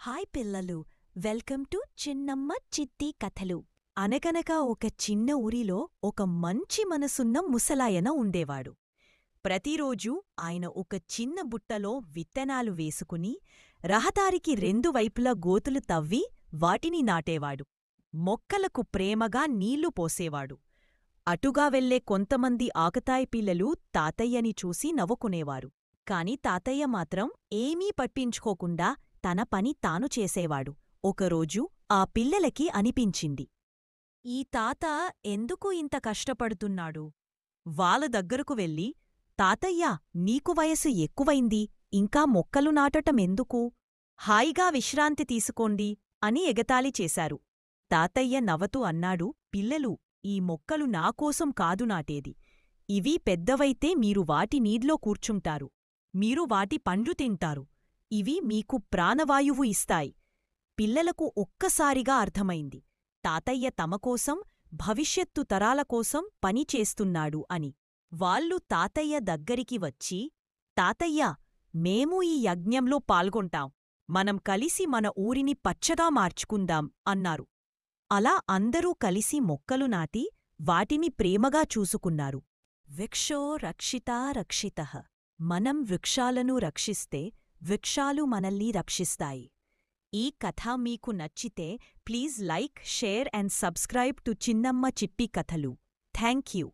Hi పిల్లలు, welcome to చిన్నమ్మ చిట్టి కథలు. అనగనగా ఒక చిన్న ఊరిలో ఒక మంచి మనసున్న ముసలాయన ఉండేవాడు. ప్రతిరోజూ ఆయన ఒక చిన్న బుట్టలో విత్తనాలు వేసుకుని రహదారికి రెండు వైపులా గోతులు తవ్వి వాటిని నాటేవాడు. మొక్కలకు ప్రేమగా నీళ్లు పోసేవాడు. అటుగా వెళ్లే కొంతమంది ఆకతాయి పిల్లలు తాతయ్యని చూసి నవ్వుకునేవారు. కాని తాతయ్య మాత్రం ఏమీ పట్టించుకోకుండా తన పని తాను చేసేవాడు. ఒకరోజు ఆ పిల్లలకి అనిపించింది, ఈ తాత ఎందుకు ఇంత కష్టపడుతున్నాడు? వాళ్ళ దగ్గరకు వెళ్ళి, తాతయ్యా, నీకు వయసు ఎక్కువైంది, ఇంకా మొక్కలు నాటటమెందుకు? హాయిగా విశ్రాంతి తీసుకోండి అని ఎగతాళి చేశారు. తాతయ్య నవ్వుతూ అన్నాడు, పిల్లలు, ఈ మొక్కలు నాకోసం కాదు నాటేది. ఇవి పెద్దవైతే మీరు వాటి నీడ్లో కూర్చుంటారు. మీరు వాటి పండ్లు తింటారు. ఇవి మీకు ప్రాణవాయువు ఇస్తాయి. పిల్లలకు ఒక్కసారిగా అర్థమైంది, తాతయ్య తమకోసం, భవిష్యత్తు తరాలకోసం పనిచేస్తున్నాడు అని. వాళ్ళు తాతయ్య దగ్గరికి వచ్చి, తాతయ్యా, మేము ఈ యజ్ఞంలో పాల్గొంటాం. మనం కలిసి మన ఊరిని పచ్చగా మార్చుకుందాం అన్నారు. అలా అందరూ కలిసి మొక్కలు నాటి వాటిని ప్రేమగా చూసుకున్నారు. వృక్షో రక్షితా రక్షితః. మనం వృక్షాలను రక్షిస్తే వృక్షాలు మనల్ని రక్షిస్తాయి. ఈ కథ మీకు నచ్చితే please like, share and subscribe to చిన్నమ్మ చిట్టి కథలు. Thank you.